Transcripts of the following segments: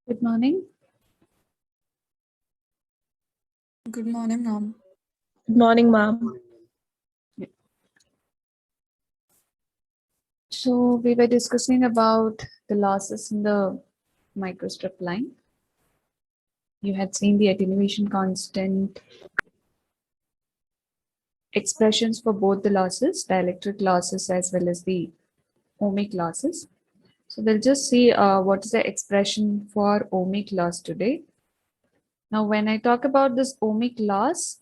Good morning. Good morning, ma'am. Good morning, ma'am. So we were discussing about the losses in the microstrip line. You had seen the attenuation constant expressions for both the losses, dielectric losses as well as the ohmic losses. So we'll just see what is the expression for ohmic loss today. Now, when I talk about this ohmic loss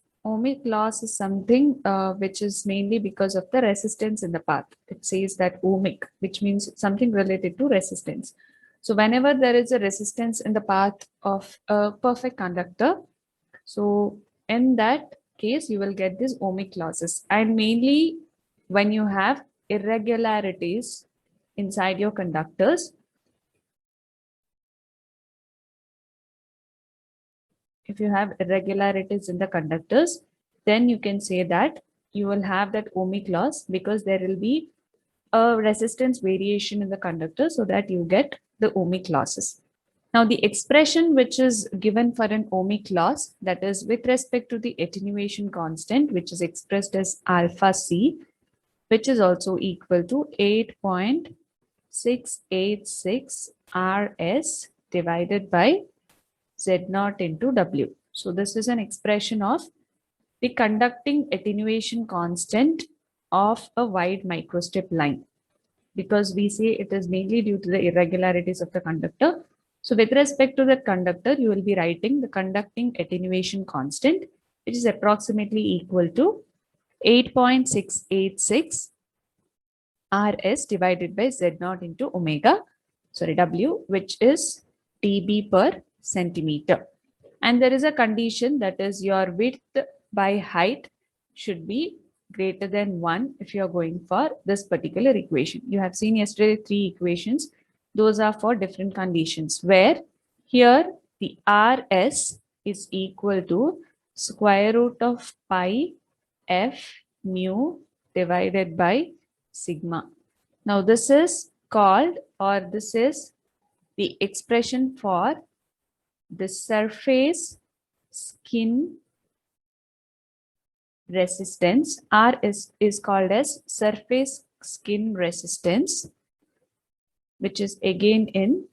is something which is mainly because of the resistance in the path. It says that ohmic, which means something related to resistance. So whenever there is a resistance in the path of a perfect conductor, so in that case, you will get these ohmic losses. And mainly when you have irregularities inside your conductors, if you have irregularities in the conductors, then you can say that you will have that ohmic loss because there will be a resistance variation in the conductor so that you get the ohmic losses. Now, the expression which is given for an ohmic loss, that is with respect to the attenuation constant, which is expressed as alpha C, which is also equal to 8.686 Rs divided by Z naught into W. So this is an expression of the conducting attenuation constant of a wide microstrip line, because we say it is mainly due to the irregularities of the conductor. So with respect to the conductor, you will be writing the conducting attenuation constant, which is approximately equal to 8.686 Rs divided by Z naught into W, which is dB per centimeter. And there is a condition, that is your width by height should be greater than 1 if you are going for this particular equation. You have seen yesterday 3 equations. Those are for different conditions, where here the Rs is equal to square root of pi f mu divided by sigma. Now this is called, or this is the expression for the surface skin resistance. R is called as surface skin resistance, which is again in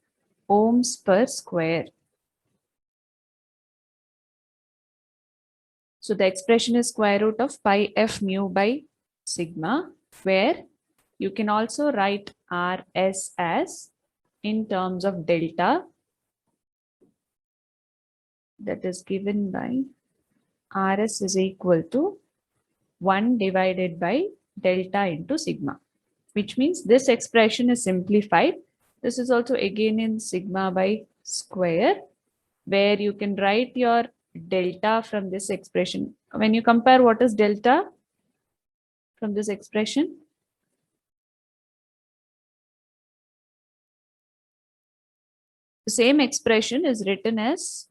ohms per square. So the expression is square root of pi f mu by sigma, where you can also write Rs as in terms of delta, that is given by Rs is equal to 1 divided by delta into sigma, which means this expression is simplified. This is also again in sigma by square, where you can write your delta from this expression. When you compare, what is delta from this expression? The same expression is written as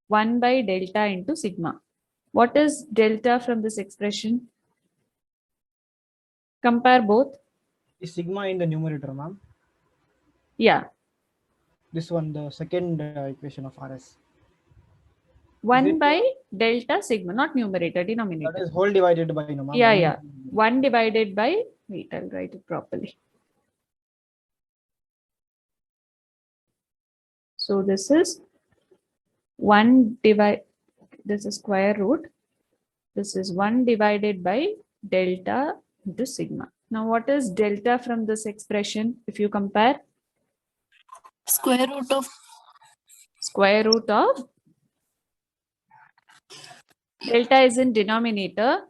1 by delta into sigma. What is delta from this expression? Compare both. Is sigma in the numerator, ma'am? Yeah. This one, the second equation of Rs. 1 by delta sigma, not numerator, denominator. That is whole divided by, no, ma'am? Yeah. 1 divided by, wait, I'll write it properly. So this is 1 divide, this is square root. This is 1 divided by delta into sigma. Now what is delta from this expression if you compare? Square root of delta is in denominator.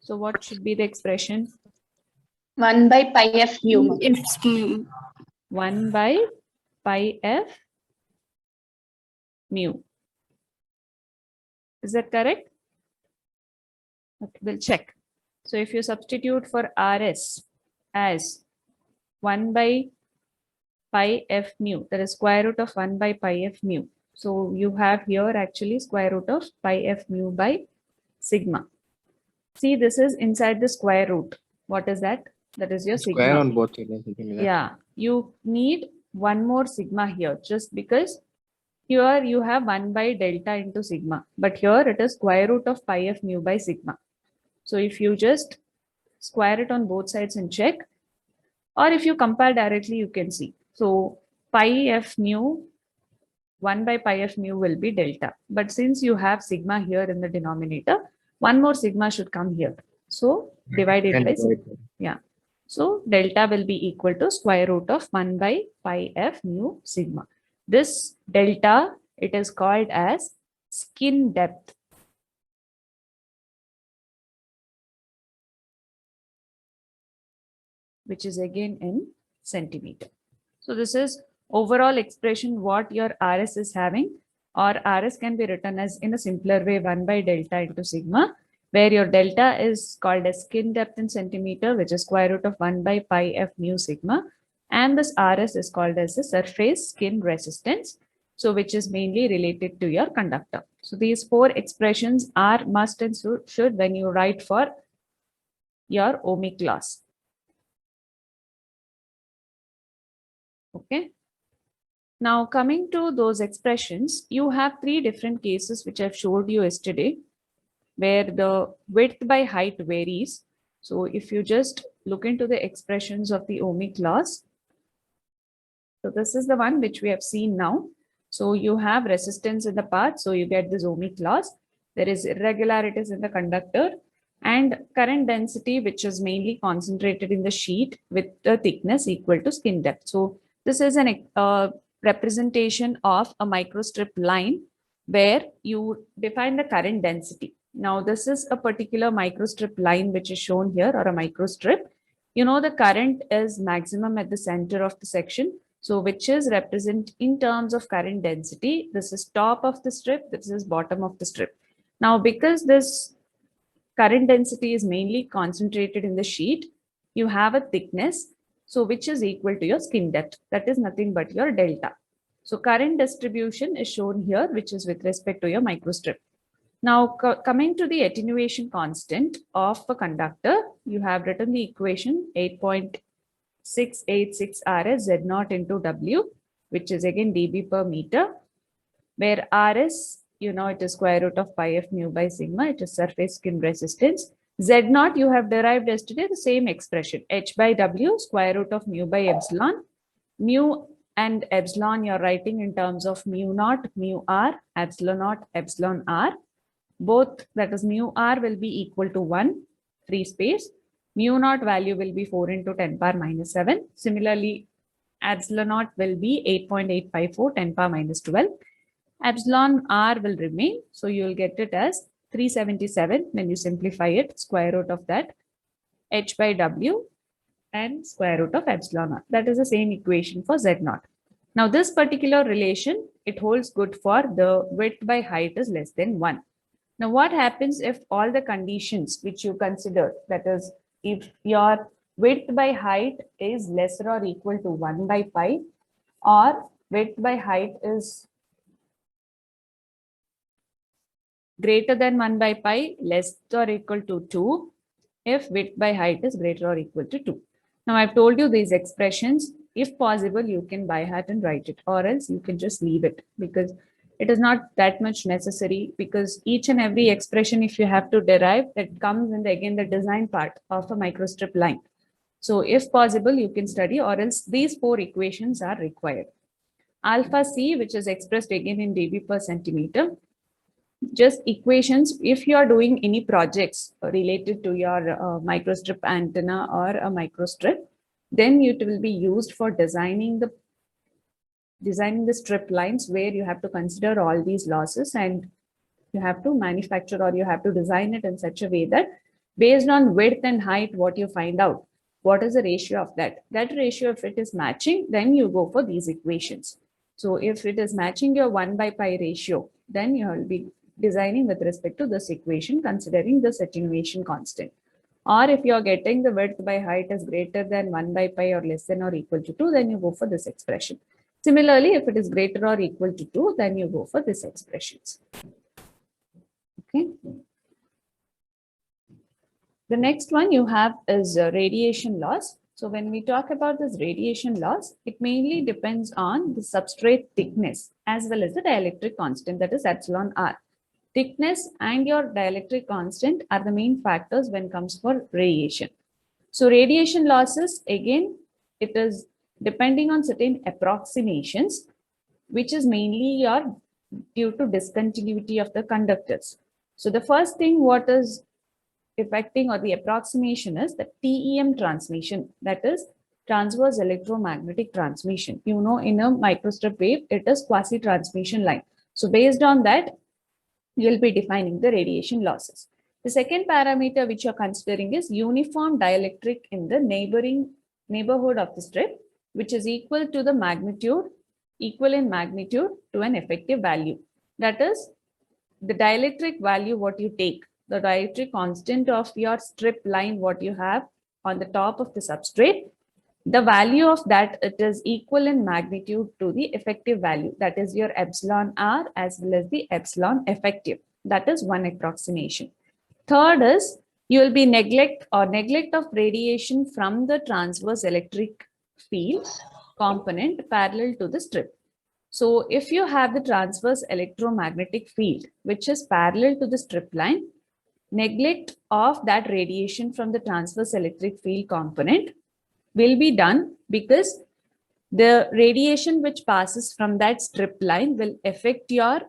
So what should be the expression? 1 by pi f mu. it's 1 by pi f mu. Is that correct? Okay, we'll check. So if you substitute for Rs as 1 by pi f mu, that is square root of 1 by pi f mu. So you have here actually square root of pi f mu by sigma. See, this is inside the square root. What is that? That is your Square sigma. on both sides. Something like that. Yeah, you need one more sigma here, just because here you have 1 by delta into sigma, but here it is square root of pi f mu by sigma. So if you just square it on both sides and check, or if you compare directly, you can see. So pi f mu, 1 by pi f mu will be delta. But since you have sigma here in the denominator, one more sigma should come here. So divide it by sigma. Yeah. So delta will be equal to square root of 1 by pi f mu sigma. This delta, it is called as skin depth. Which is again in centimeter. So this is overall expression what your RS is having, or RS can be written as in a simpler way 1 by delta into sigma, where your delta is called as skin depth in centimeter, which is square root of 1 by pi f mu sigma, and this RS is called as the surface skin resistance, so which is mainly related to your conductor. So these four expressions are must and should when you write for your ohmic laws. Okay. Now coming to those expressions, you have three different cases which I've showed you yesterday, where the width by height varies. So if you just look into the expressions of the ohmic laws, so this is the one which we have seen now. So you have resistance in the path, so you get this ohmic laws. There is irregularities in the conductor and current density, which is mainly concentrated in the sheet with the thickness equal to skin depth. So this is an representation of a microstrip line where you define the current density. Now, this is a particular microstrip line which is shown here, or a microstrip. You know, the current is maximum at the center of the section. So which is represent in terms of current density. This is top of the strip, this is bottom of the strip. Now, because this current density is mainly concentrated in the sheet, you have a thickness, so which is equal to your skin depth. That is nothing but your delta. So current distribution is shown here, which is with respect to your microstrip. Now, coming to the attenuation constant of a conductor, you have written the equation 8.686 RS Z naught into W, which is again dB per meter, where RS, you know, it is square root of pi f mu by sigma, it is surface skin resistance. Z naught, you have derived yesterday the same expression, H by W, square root of mu by epsilon. Mu and epsilon you're writing in terms of mu naught, mu r, epsilon naught, epsilon r. Both, that is mu r will be equal to 1, free space. Mu naught value will be 4 into 10 power minus 7. Similarly, epsilon naught will be 8.854 10 power minus 12. Epsilon r will remain, so you will get it as 377 when you simplify it, square root of that H by W and square root of epsilon naught. That is the same equation for Z naught. Now this particular relation, it holds good for the width by height is less than 1. Now what happens if all the conditions which you consider, that is if your width by height is lesser or equal to 1 by pi, or width by height is greater than 1 by pi, less or equal to 2, if width by height is greater or equal to 2. Now I've told you these expressions, if possible, you can by heart and write it, or else you can just leave it, because it is not that much necessary, because each and every expression, if you have to derive, it comes in the, again, the design part of a microstrip line. So if possible, you can study, or else these four equations are required. Alpha C, which is expressed again in dB per centimeter. Just equations, if you are doing any projects related to your microstrip antenna or a microstrip, then it will be used for designing the strip lines, where you have to consider all these losses, and you have to manufacture, or you have to design it in such a way that based on width and height, what you find out, what is the ratio of that ratio, if it is matching, then you go for these equations. So if it is matching your 1 by pi ratio, then you will be designing with respect to this equation, considering this attenuation constant. Or if you are getting the width by height is greater than 1 by pi or less than or equal to 2, then you go for this expression. Similarly, if it is greater or equal to 2, then you go for this expressions. Okay. The next one you have is radiation loss. So when we talk about this radiation loss, it mainly depends on the substrate thickness as well as the dielectric constant, that is epsilon r. Thickness and your dielectric constant are the main factors when it comes for radiation. So radiation losses, again, it is depending on certain approximations, which is mainly due to discontinuity of the conductors. So the first thing what is affecting or the approximation is the TEM transmission, that is transverse electromagnetic transmission. You know, in a microstrip wave, it is quasi-transmission line. So based on that, you'll be defining the radiation losses. The second parameter which you're considering is uniform dielectric in the neighborhood of the strip, which is equal to the magnitude, equal in magnitude to an effective value. That is the dielectric value what you take, the dielectric constant of your strip line what you have on the top of the substrate, the value of that, it is equal in magnitude to the effective value, that is your epsilon r as well as the epsilon effective. That is one approximation. Third is you will be neglect of radiation from the transverse electric field component parallel to the strip. So if you have the transverse electromagnetic field which is parallel to the strip line, neglect of that radiation from the transverse electric field component will be done, because the radiation which passes from that strip line will affect your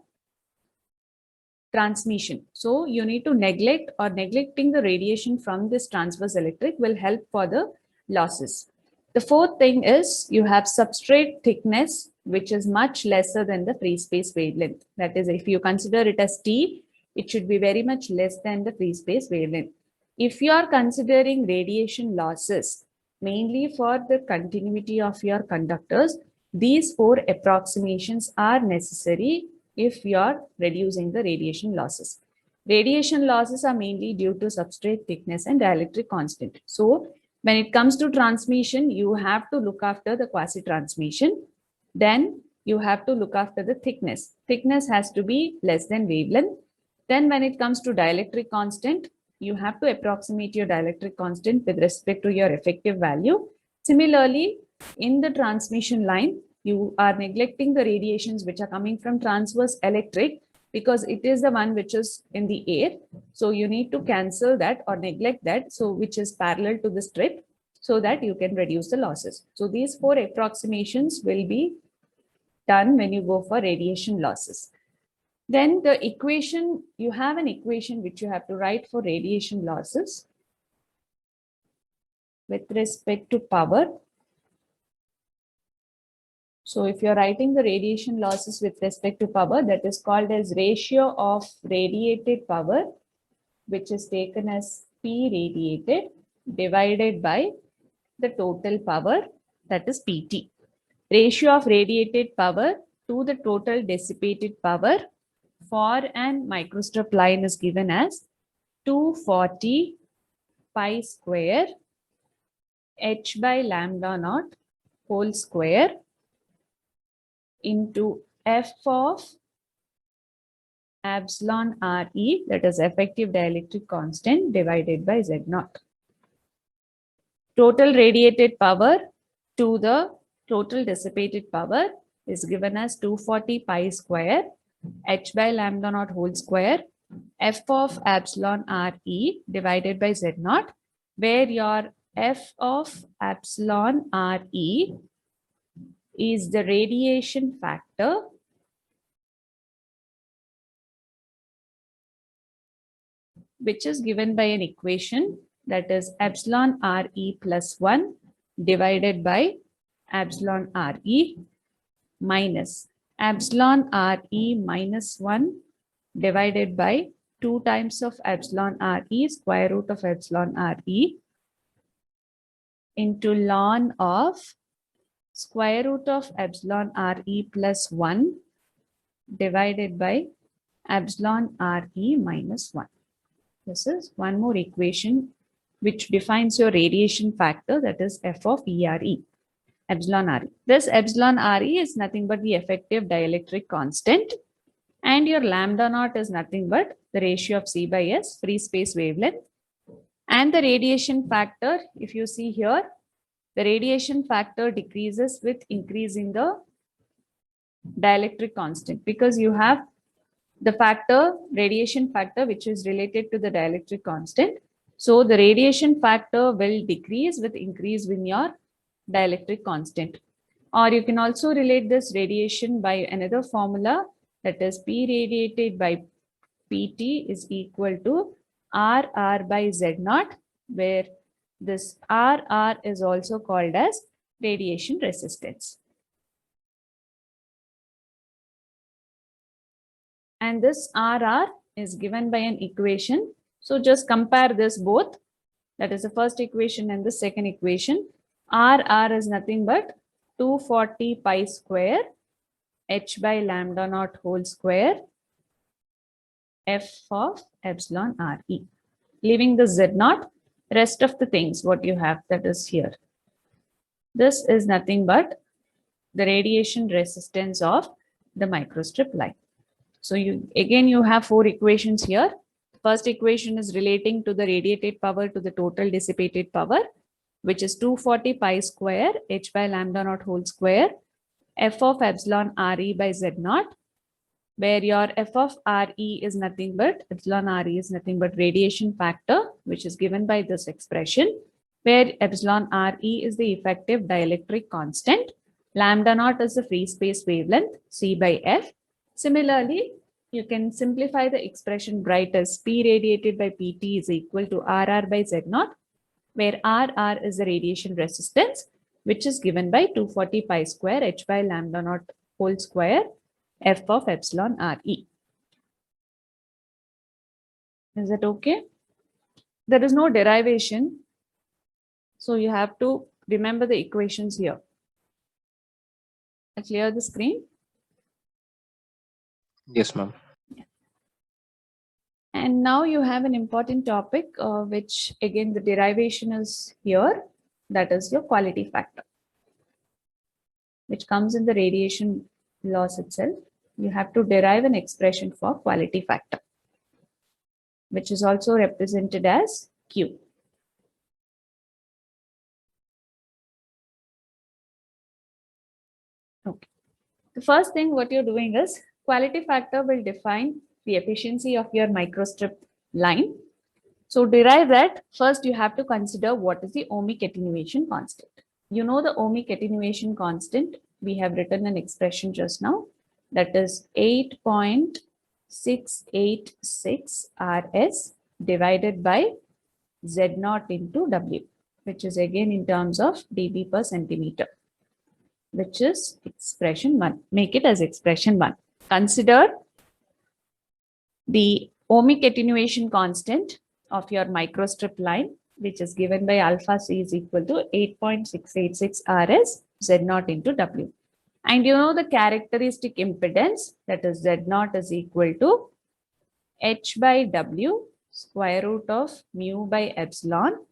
transmission. So you need to neglect, or neglecting the radiation from this transverse electric will help for the losses. The fourth thing is you have substrate thickness which is much lesser than the free space wavelength. That is, if you consider it as T, it should be very much less than the free space wavelength. If you are considering radiation losses mainly for the continuity of your conductors, these four approximations are necessary if you are reducing the radiation losses. Radiation losses are mainly due to substrate thickness and dielectric constant. So when it comes to transmission, you have to look after the quasi-transmission. Then you have to look after the thickness. Thickness has to be less than wavelength. Then when it comes to dielectric constant, you have to approximate your dielectric constant with respect to your effective value. Similarly, in the transmission line, you are neglecting the radiations which are coming from transverse electric, because it is the one which is in the air. So you need to cancel that or neglect that, so which is parallel to the strip, so that you can reduce the losses. So these four approximations will be done when you go for radiation losses. Then the equation, you have an equation which you have to write for radiation losses with respect to power. So if you're writing the radiation losses with respect to power, that is called as ratio of radiated power, which is taken as P radiated divided by the total power, that is PT. Ratio of radiated power to the total dissipated power for an microstrip line is given as 240 pi square h by lambda naught whole square into F of epsilon Re, that is effective dielectric constant, divided by Z naught. Total radiated power to the total dissipated power is given as 240 pi square h by lambda naught whole square F of epsilon Re divided by Z naught, where your F of epsilon Re is the radiation factor which is given by an equation, that is epsilon Re plus 1 divided by epsilon Re minus epsilon Re minus 1 divided by 2 times of epsilon Re square root of epsilon Re into ln of square root of epsilon Re plus 1 divided by epsilon Re minus 1. This is one more equation which defines your radiation factor, that is F of ERE, epsilon Re. This epsilon Re is nothing but the effective dielectric constant, and your lambda naught is nothing but the ratio of C by S, free space wavelength. And the radiation factor, if you see here, the radiation factor decreases with increasing the dielectric constant, because you have the factor, radiation factor, which is related to the dielectric constant. So the radiation factor will decrease with increase in your dielectric constant. Or you can also relate this radiation by another formula, that is P radiated by PT is equal to RR by Z naught, where this RR is also called as radiation resistance. And this RR is given by an equation. So just compare this both. That is the first equation and the second equation. RR is nothing but 240 pi square H by lambda naught whole square F of epsilon RE. Leaving the Z naught, rest of the things what you have, that is here. This is nothing but the radiation resistance of the microstrip line. So you have four equations here. First equation is relating to the radiated power to the total dissipated power, which is 240 pi square H by lambda naught whole square F of epsilon RE by Z naught, where your F of RE is nothing but, epsilon RE is nothing but radiation factor, which is given by this expression, where epsilon RE is the effective dielectric constant, lambda naught is the free space wavelength, C by F. Similarly, you can simplify the expression bright as P radiated by PT is equal to RR by Z naught, where RR is the radiation resistance, which is given by 240 pi square H by lambda naught whole square F of epsilon RE. Is that okay? There is no derivation, so you have to remember the equations here. I clear the screen? Yes, ma'am. And now you have an important topic, which again the derivation is here, that is your quality factor, which comes in the radiation laws itself. You have to derive an expression for quality factor, which is also represented as Q. Okay. The first thing what you're doing is quality factor will define the efficiency of your microstrip line. So derive that, first you have to consider what is the ohmic attenuation constant. You know the ohmic attenuation constant, we have written an expression just now, that is 8.686 RS divided by Z naught into W, which is again in terms of dB per centimeter, which is expression 1. Make it as expression 1. Consider the ohmic attenuation constant of your microstrip line, which is given by alpha C is equal to 8.686 RS Z naught into W. And you know the characteristic impedance, that is Z naught is equal to H by W square root of mu by epsilon,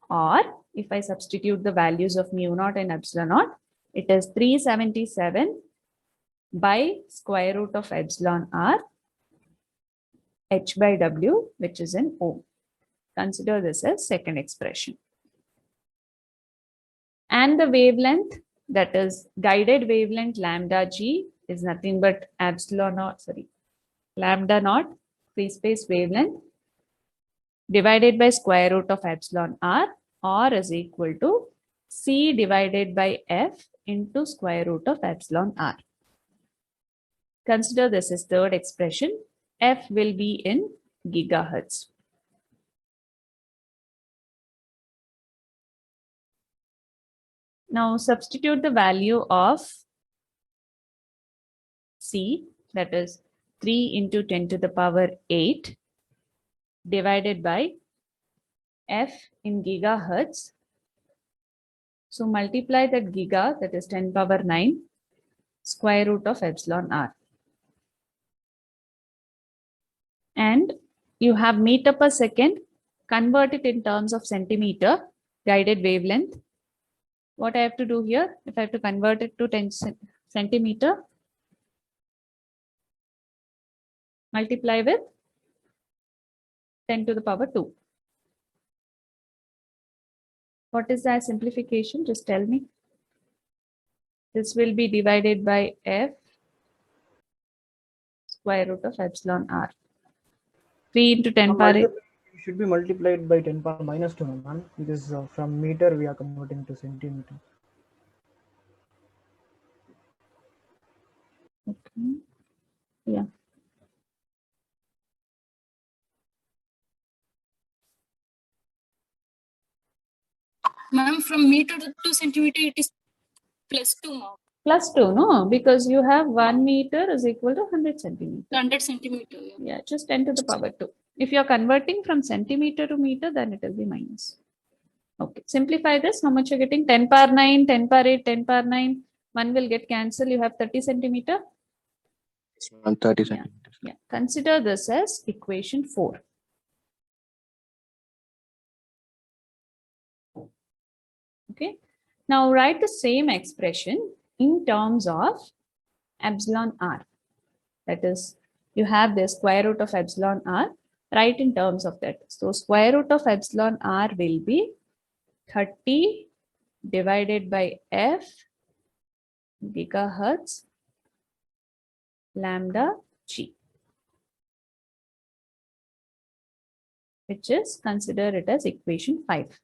or if I substitute the values of mu naught and epsilon naught, it is 377 by square root of epsilon R H by W, which is in ohm. Consider this as second expression. And the wavelength, that is guided wavelength lambda G, is nothing but lambda naught free space wavelength divided by square root of epsilon R is equal to C divided by F into square root of epsilon R. Consider this as third expression. F will be in gigahertz. Now substitute the value of C, that is 3 into 10 to the power 8 divided by F in gigahertz. So multiply that giga, that is 10 power 9 square root of epsilon R. And you have meter per second, convert it in terms of centimeter, guided wavelength. What I have to do here, if I have to convert it to 10 centimeter, multiply with 10 to the power 2. What is that simplification? Just tell me. This will be divided by f square root of epsilon r. 3 into 10 power 8. It should be multiplied by 10 power minus 2, man, because from meter we are converting to centimeter. Okay. Yeah. Ma'am, from meter to centimeter, it is +2, ma'am. Plus 2, no? Because you have 1 meter is equal to 100 centimeter. 100 centimeter. Yeah. Yeah, just 10 to the power 2. If you are converting from centimeter to meter, then it will be minus. Okay, simplify this. How much you're getting? 10 power 9, 10 power 8, 10 power 9. 1 will get cancelled. You have 30 centimeter. 30 Yeah. centimeters. Yeah. Consider this as equation 4. Okay. Now write the same expression in terms of epsilon r. That is, you have the square root of epsilon r. Write in terms of that. So square root of epsilon r will be 30 divided by f gigahertz lambda g, which is, consider it as equation 5.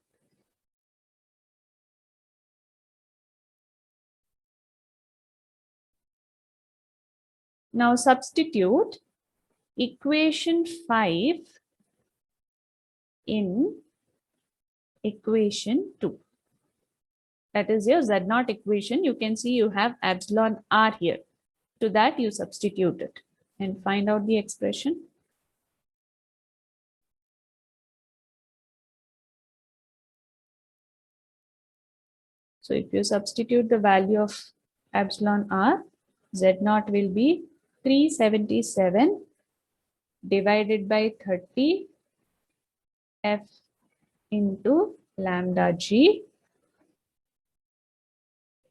Now substitute equation 5 in equation 2. That is your Z0 equation. You can see you have epsilon r here. To that you substitute it and find out the expression. So if you substitute the value of epsilon r, Z0 will be 377 divided by 30 f into lambda g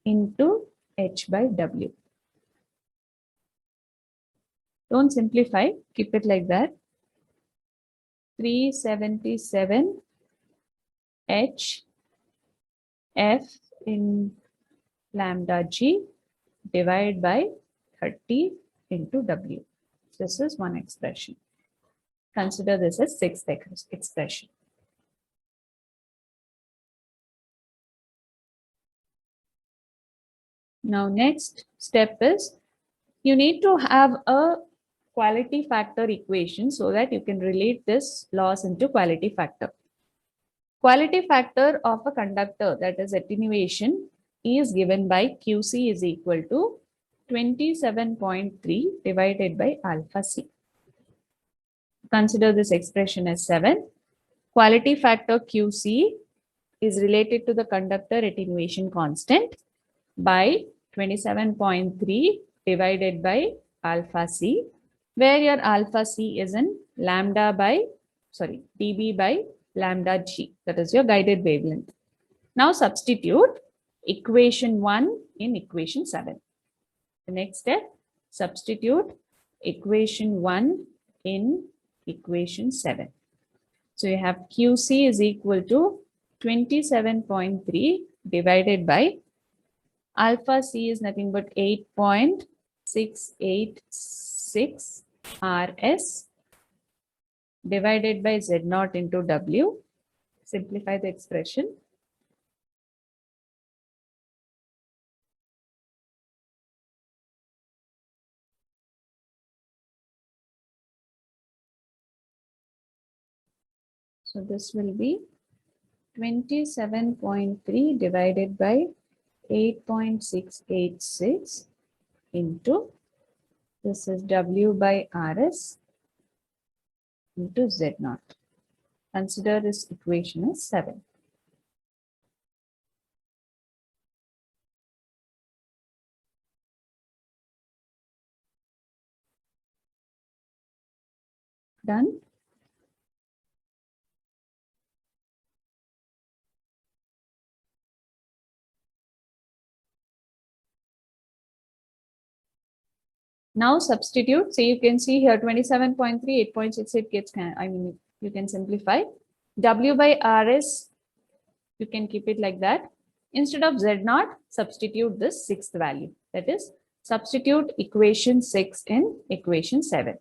into h by w. Don't simplify, keep it like that. 377 h f in lambda g divided by 30 into w. This is one expression. Consider this as sixth expression. Now next step is you need to have a quality factor equation so that you can relate this loss into quality factor. Quality factor of a conductor, that is attenuation, is given by QC is equal to 27.3 divided by alpha C. Consider this expression as 7. Quality factor QC is related to the conductor attenuation constant by 27.3 divided by alpha C, where your alpha C is in lambda by, dB by lambda G. That is your guided wavelength. Now substitute equation 1 in equation 7. The next step, substitute equation 1 in equation 7. So you have QC is equal to 27.3 divided by alpha C is nothing but 8.686 RS divided by Z0 into W. Simplify the expression. So this will be 27.3 divided by 8.686 into, this is W by RS into Z0. Consider this equation as 7. Done. Now substitute. So you can see here 27.3, 8.68 gets, you can simplify. W by RS You can keep it like that. Instead of Z naught, substitute this sixth value. That is, substitute equation 6 in equation 7.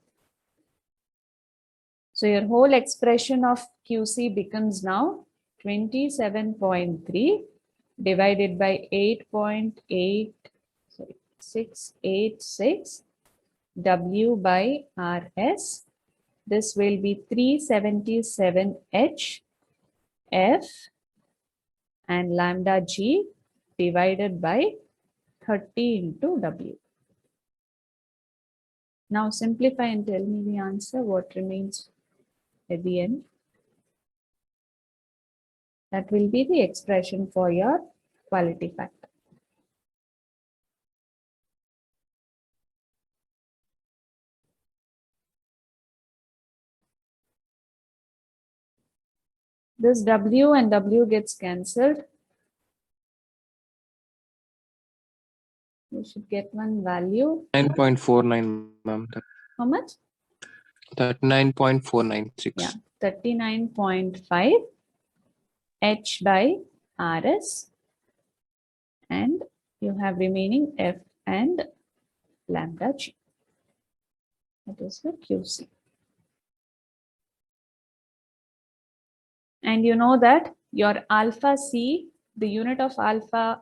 So your whole expression of QC becomes now 27.3 divided by 8.8, sorry, 686 W by RS. This will be 377 H F and lambda G divided by 30 into W. Now simplify and tell me the answer, what remains at the end. That will be the expression for your quality factor. This W and W gets cancelled. You should get one value. 9.49, ma'am. How much? 39.496. Yeah, 39.5 H by RS. And you have remaining F and lambda G. That is the QC. And you know that your alpha C, the unit of alpha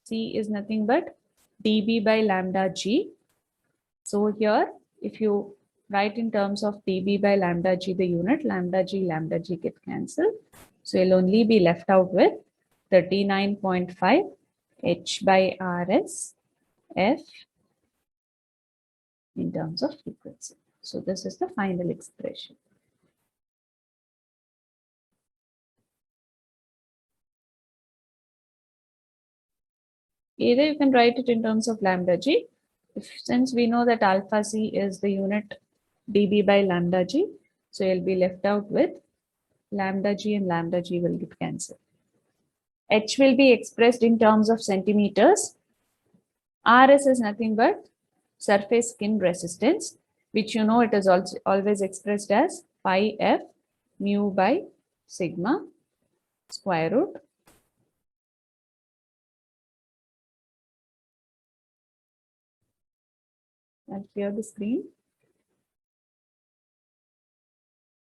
C is nothing but dB by lambda G. So here, if you write in terms of dB by lambda G, the unit, lambda G get cancelled. So you'll only be left out with 39.5 H by RS F in terms of frequency. So this is the final expression. Either you can write it in terms of lambda G. Since we know that alpha C is the unit dB by lambda G, so you'll be left out with lambda G and lambda G will get cancelled. H will be expressed in terms of centimeters. RS is nothing but surface skin resistance, which you know it is also always expressed as pi F mu by sigma square root. I'll clear the screen.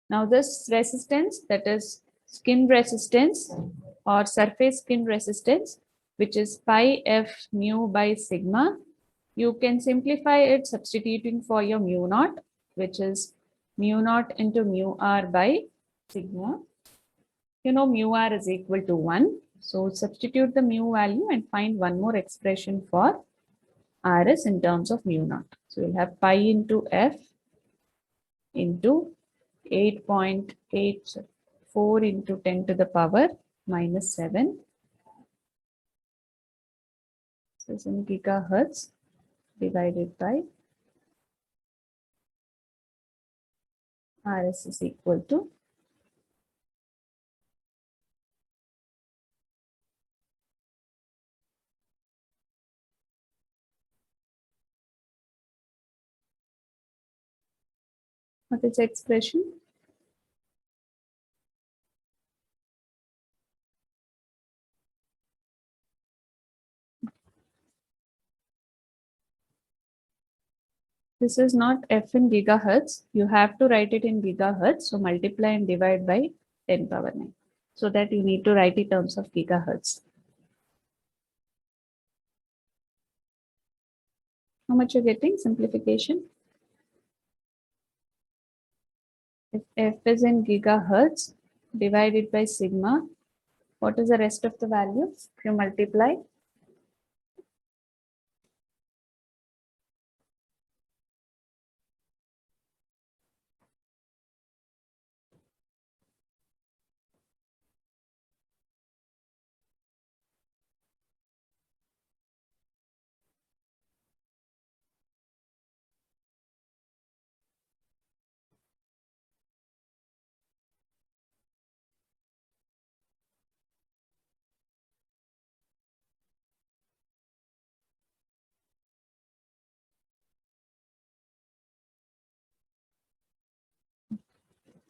Now this resistance, that is skin resistance or surface skin resistance, which is pi F mu by sigma, you can simplify it substituting for your mu naught, which is mu naught into mu r by sigma. You know mu r is equal to 1. So substitute the mu value and find one more expression for RS in terms of mu naught. So you'll have pi into F into 8.84 into 10 to the power minus 7. So it's in gigahertz divided by RS is equal to what is the expression? This is not F in gigahertz. You have to write it in gigahertz. So multiply and divide by 10 power 9. So that you need to write in terms of gigahertz. How much you're getting? Simplification. If F is in gigahertz divided by sigma, what is the rest of the values? If you multiply,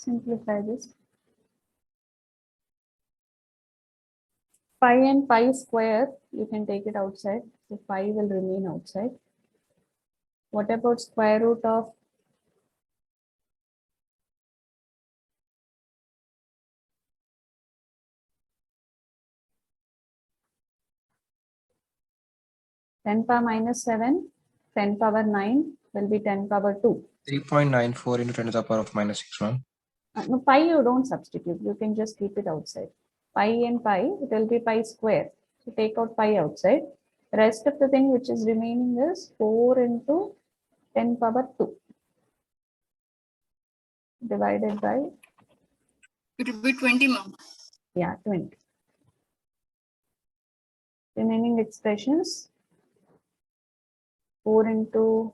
simplify this. pi and pi square, you can take it outside. So pi will remain outside. What about square root of 10 power minus 7? 10 power 9 will be 10 power 2. 3.94 into 10 to the power of minus 6, ma'am. No, pi you don't substitute. You can just keep it outside. Pi and pi, it will be pi square. So take out pi outside. Rest of the thing which is remaining is 4 into 10 power 2 divided by, It will be 20, ma'am. yeah, 20. Remaining expressions, 4 into,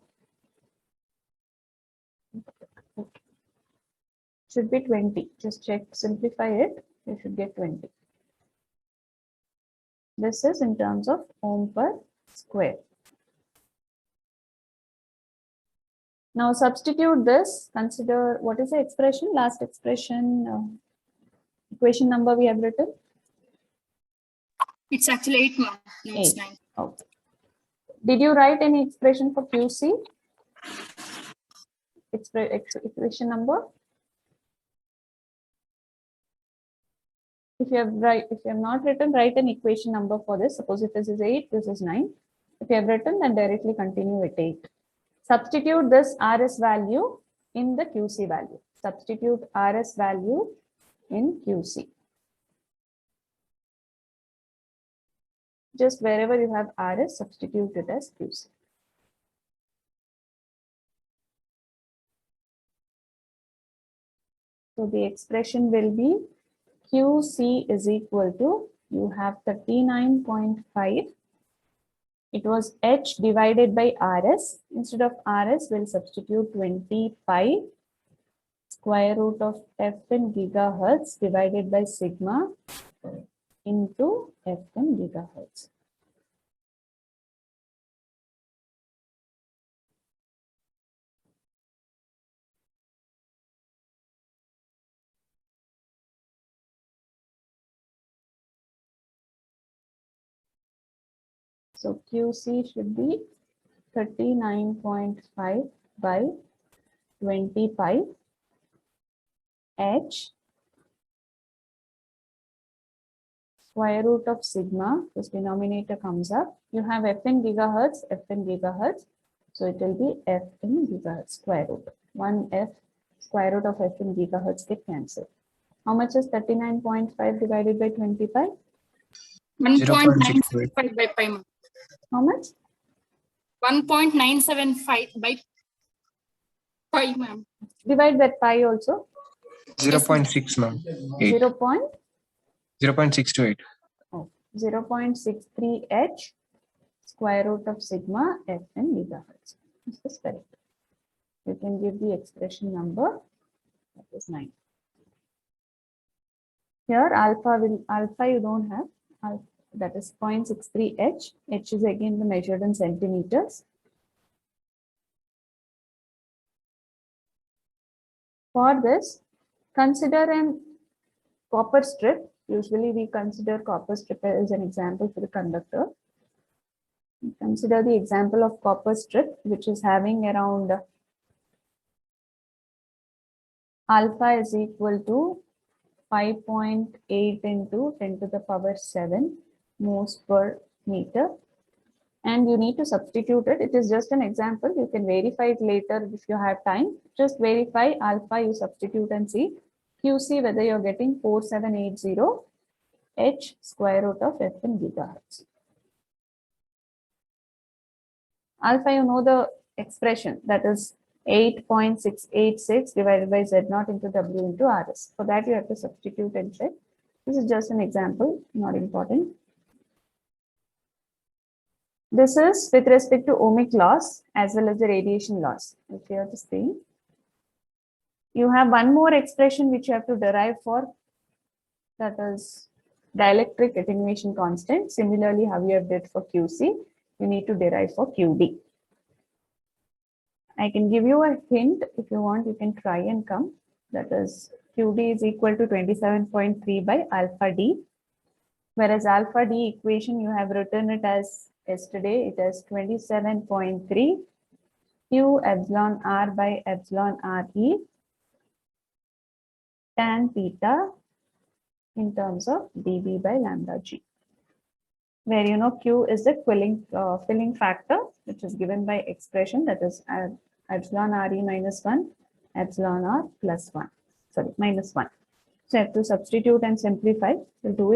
should be 20. Just check, simplify it. You should get 20. This is in terms of ohm per square. Now substitute this, consider what is the expression, last expression, equation number we have written? It's actually 8, ma'am. No, it's 8. 9. Okay. Did you write any expression for QC? Equation number? If you have not written, write an equation number for this. Suppose if this is 8, this is 9. If you have written, then directly continue with 8. Substitute this RS value in the QC value. Substitute RS value in QC. Just wherever you have RS, substitute it as QC. So the expression will be QC is equal to, you have 39.5. It was H divided by RS. Instead of RS, we'll substitute 20 pi square root of F in gigahertz divided by sigma into F in gigahertz. So QC should be 39.5 by 20 pi H square root of sigma. This denominator comes up. You have F in gigahertz, F in gigahertz. So it will be F in gigahertz square root. 1F square root of F in gigahertz get cancelled. How much is 39.5 divided by 20 pi? 1.975 by pi, ma'am. How much? 1.975 by pi, ma'am. Divide that pi also. 0.6, ma'am. 8. 0.628. 0.63 H square root of sigma F in gigahertz. This is correct. You can give the expression number, that is 9. Here alpha you don't have, that is 0.63 H. H is again the measured in centimeters. For this, consider an copper strip. Usually we consider copper strip as an example for the conductor. Consider the example of copper strip, which is having around alpha is equal to 5.8 into 10 to the power 7 moles per meter. And you need to substitute it. It is just an example. You can verify it later if you have time. Just verify alpha, you substitute and see. QC whether you're getting 4780 H square root of F in gigahertz. Alpha, you know the expression, that is 8.686 divided by Z0 into W into RS. For that you have to substitute and check. This is just an example, not important. This is with respect to ohmic loss as well as the radiation loss. If you have to see, you have one more expression which you have to derive for, that is dielectric attenuation constant. Similarly, how you have did for QC, you need to derive for QD. I can give you a hint. If you want, you can try and come. That is QD is equal to 27.3 by alpha D. Whereas alpha D equation, you have written it as yesterday, it is 27.3 Q epsilon R by epsilon RE tan theta in terms of dB by lambda G, where you know Q is the filling factor, which is given by expression, that is epsilon RE minus 1, epsilon R plus 1, sorry, minus 1. So I have to substitute and simplify. We'll do it.